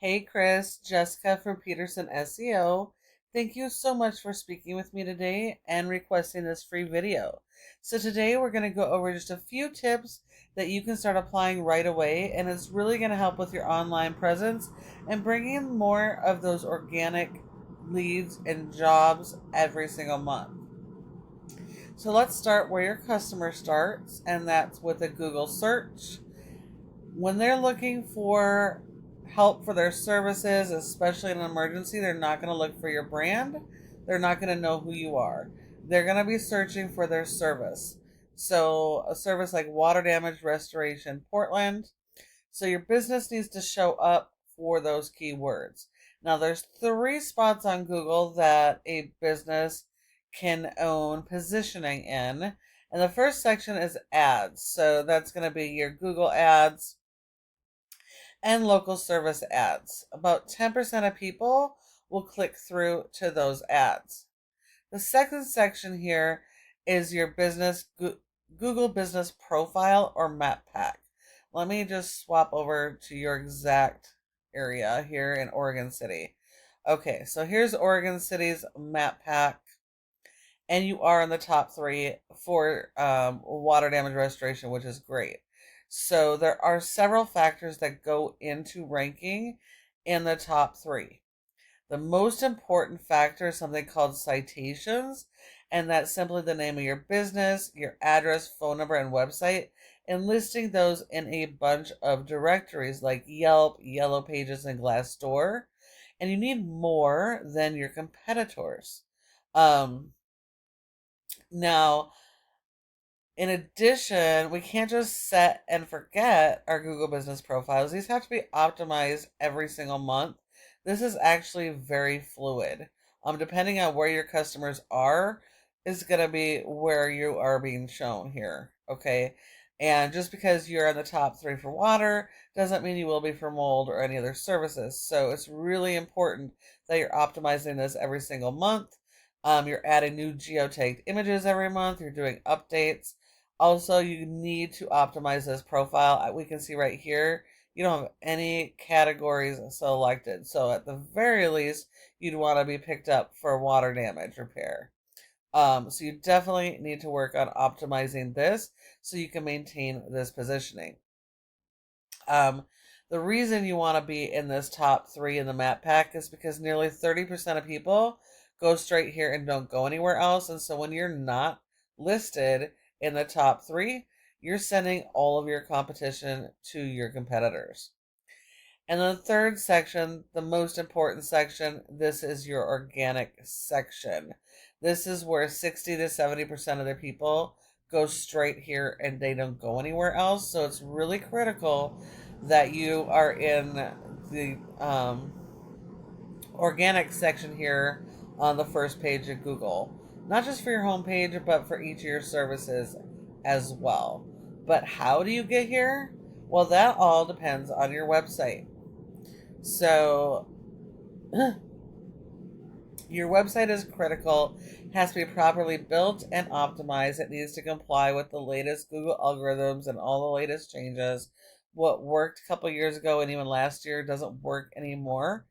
Hey Chris, Jessica from Peterson SEO. Thank you so much for speaking with me today and requesting this free video. So today we're going to go over just a few tips that you can start applying right away, and it's really going to help with your online presence and bringing more of those organic leads and jobs every single month. So let's start where your customer starts, and that's with a Google search. When they're looking for help for their services, especially in an emergency, they're not going to look for your brand. They're not going to know who you are. They're going to be searching for their service. So, a service like water damage restoration Portland. So, your business needs to show up for those keywords. Now, there's 3 spots on Google that a business can own positioning in. And the first section is ads. So, that's going to be your Google ads and local service ads. About 10% of people will click through to those ads. The second section here is your Google business profile or map pack. Let me just swap over to your exact area here in Oregon City. Okay, so here's Oregon City's map pack, and you are in the top 3 for water damage restoration, which is great. So there are several factors that go into ranking in the top 3. The most important factor is something called citations, and that's simply the name of your business, your address, phone number, and website, and listing those in a bunch of directories like Yelp, Yellow Pages, and Glassdoor. And you need more than your competitors. Now, in addition, we can't just set and forget our Google business profiles. These have to be optimized every single month. This is actually very fluid. Depending on where your customers are, is going to be where you are being shown here. Okay. And just because you're in the top 3 for water doesn't mean you will be for mold or any other services. So it's really important that you're optimizing this every single month. You're adding new geotagged images every month. You're doing updates. Also, you need to optimize this profile. We can see right here, you don't have any categories selected. So at the very least, you'd want to be picked up for water damage repair. So you definitely need to work on optimizing this so you can maintain this positioning. The reason you want to be in this top 3 in the map pack is because nearly 30% of people go straight here and don't go anywhere else. And so when you're not listed in the top 3, you're sending all of your competition to your competitors. And the third section, the most important section, this is your organic section. This is where 60 to 70% of the people go straight here and they don't go anywhere else. So it's really critical that you are in the organic section here on the first page of Google. Not just for your homepage, but for each of your services as well. But how do you get here? Well, that all depends on your website. So, your website is critical, has to be properly built and optimized. It needs to comply with the latest Google algorithms and all the latest changes. What worked a couple years ago and even last year doesn't work anymore.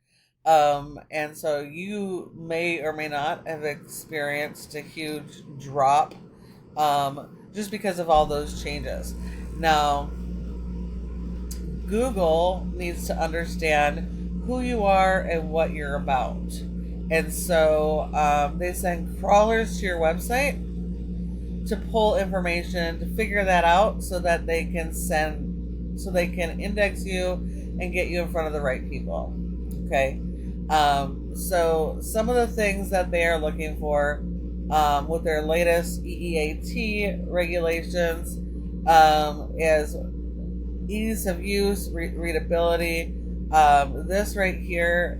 And so you may or may not have experienced a huge drop just because of all those changes. Now, Google needs to understand who you are and what you're about. And so they send crawlers to your website to pull information to figure that out so that they can index you and get you in front of the right people. Okay. So some of the things that they are looking for with their latest EEAT regulations is ease of use, readability. This right here,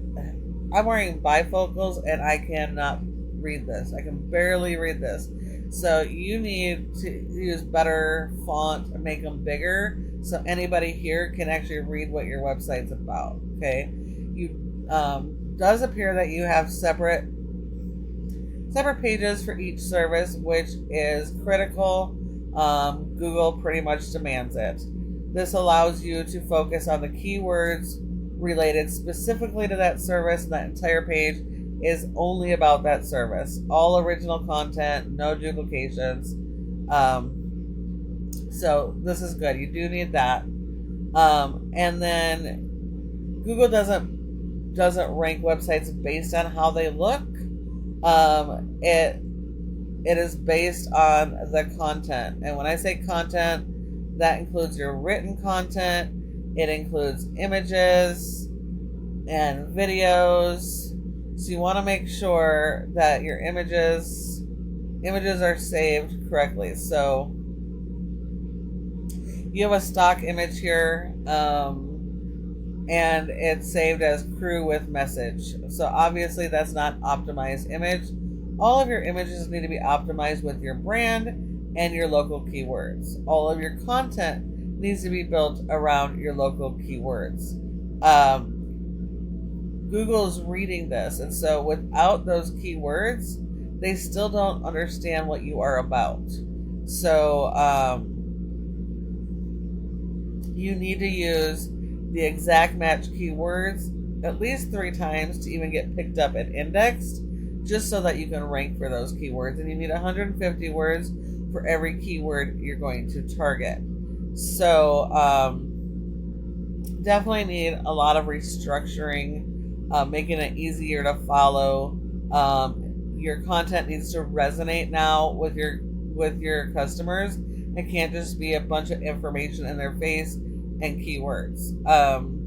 I'm wearing bifocals and I cannot read this. I can barely read this. So you need to use better font and make them bigger so anybody here can actually read what your website's about. Okay. You does appear that you have separate pages for each service, which is critical. Google pretty much demands it. This allows you to focus on the keywords related specifically to that service. That entire page is only about that service. All original content, no duplications. So this is good. You do need that. And then Google doesn't rank websites based on how they look. It is based on the content. And when I say content, that includes your written content, it includes images and videos. So you want to make sure that your images are saved correctly. So you have a stock image here, and it's saved as crew with message. So obviously that's not optimized image. All of your images need to be optimized with your brand and your local keywords. All of your content needs to be built around your local keywords. Google's reading this, and so without those keywords, they still don't understand what you are about. So you need to use the exact match keywords at least 3 times to even get picked up and indexed, just so that you can rank for those keywords. And you need 150 words for every keyword you're going to target. So definitely need a lot of restructuring, making it easier to follow. Your content needs to resonate now with your customers. It can't just be a bunch of information in their face and keywords,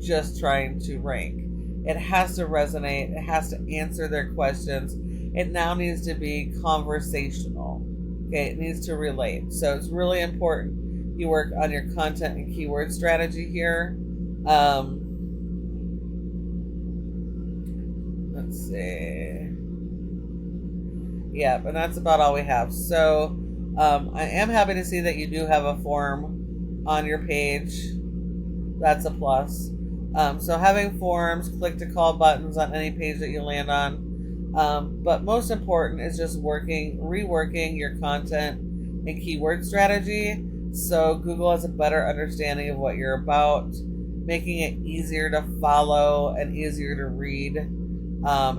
just trying to rank. It has to resonate. It has to answer their questions. It now needs to be conversational. Okay, it needs to relate. So it's really important you work on your content and keyword strategy here. Let's see. Yeah, and that's about all we have. So I am happy to see that you do have a form on your page. That's a plus. So having forms, click to call buttons on any page that you land on. But most important is just reworking your content and keyword strategy so Google has a better understanding of what you're about. Making it easier to follow and easier to read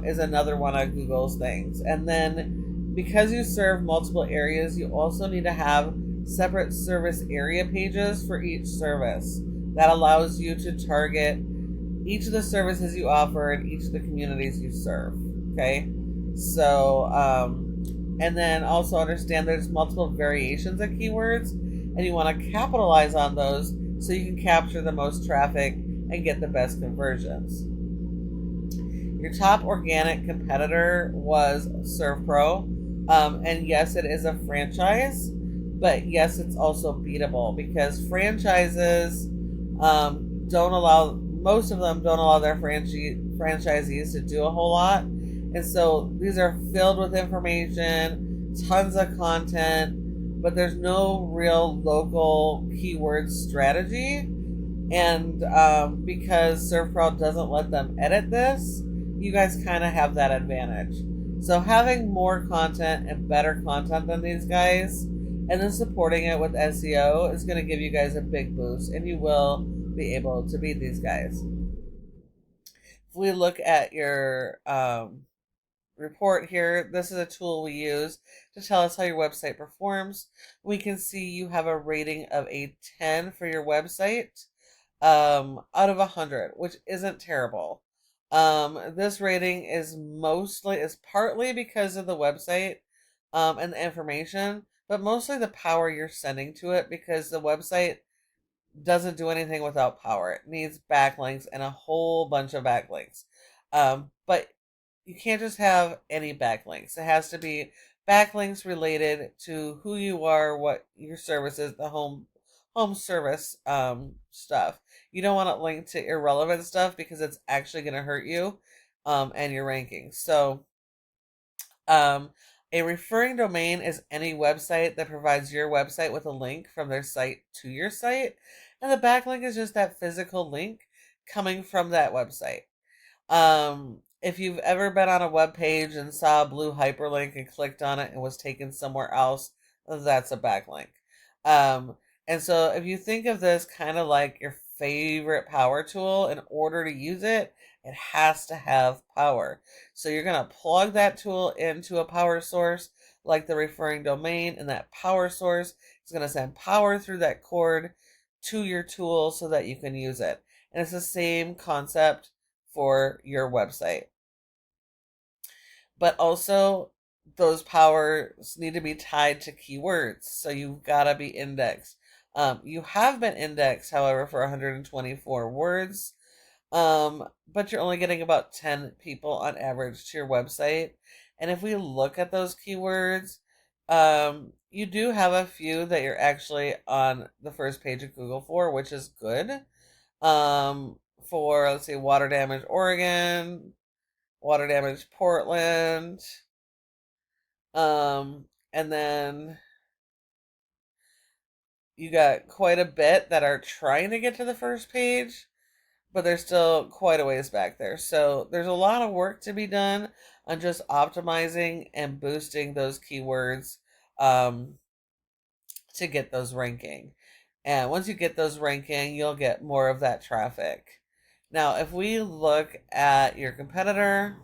is another one of Google's things. And then because you serve multiple areas, you also need to have separate service area pages for each service. That allows you to target each of the services you offer and each of the communities you serve. Okay, so and then also understand there's multiple variations of keywords, and you want to capitalize on those so you can capture the most traffic and get the best conversions. Your top organic competitor was ServPlus, and yes, it is a franchise, but yes, it's also beatable because franchises most of them don't allow their franchisees to do a whole lot. And so these are filled with information, tons of content, but there's no real local keyword strategy. And because ServPlus doesn't let them edit this, you guys kind of have that advantage. So having more content and better content than these guys, and then supporting it with SEO is going to give you guys a big boost, and you will be able to beat these guys. If we look at your report here, this is a tool we use to tell us how your website performs. We can see you have a rating of a 10 for your website out of 100, which isn't terrible. This rating is partly because of the website and the information, but mostly the power you're sending to it, because the website doesn't do anything without power. It needs backlinks and a whole bunch of backlinks. But you can't just have any backlinks. It has to be backlinks related to who you are, what your service is, the home service stuff. You don't want to link to irrelevant stuff because it's actually going to hurt you and your rankings. So a referring domain is any website that provides your website with a link from their site to your site, and the backlink is just that physical link coming from that website. If you've ever been on a web page and saw a blue hyperlink and clicked on it and was taken somewhere else, that's a backlink. And so if you think of this kind of like your favorite power tool. In order to use it, it has to have power. So you're going to plug that tool into a power source like the referring domain, and that power source is going to send power through that cord to your tool so that you can use it. And it's the same concept for your website. But also, those powers need to be tied to keywords. So you've got to be indexed. You have been indexed, however, for 124 words. But you're only getting about 10 people on average to your website. And if we look at those keywords, you do have a few that you're actually on the first page of Google for, which is good. For, let's see, water damage Oregon, water damage Portland, and then you got quite a bit that are trying to get to the first page, but they're still quite a ways back there. So there's a lot of work to be done on just optimizing and boosting those keywords to get those ranking. And once you get those ranking, you'll get more of that traffic. Now, if we look at your competitor,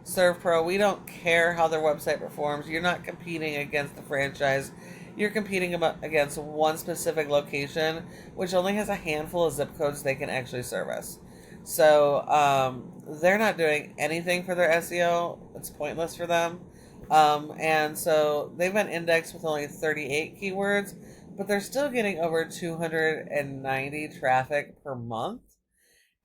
ServPro, we don't care how their website performs. You're not competing against the franchise. You're competing against one specific location, which only has a handful of zip codes they can actually service. So they're not doing anything for their SEO. It's pointless for them. And so they've been indexed with only 38 keywords, but they're still getting over 290 traffic per month.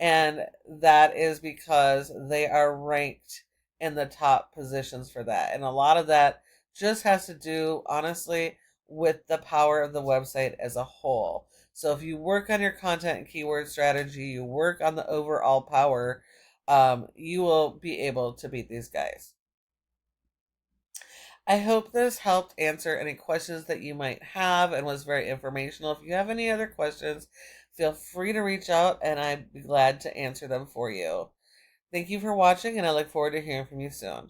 And that is because they are ranked in the top positions for that. And a lot of that just has to do, honestly, with the power of the website as a whole. So if you work on your content and keyword strategy, you work on the overall power, you will be able to beat these guys. I hope this helped answer any questions that you might have and was very informational. If you have any other questions, feel free to reach out and I'd be glad to answer them for you. Thank you for watching, and I look forward to hearing from you soon.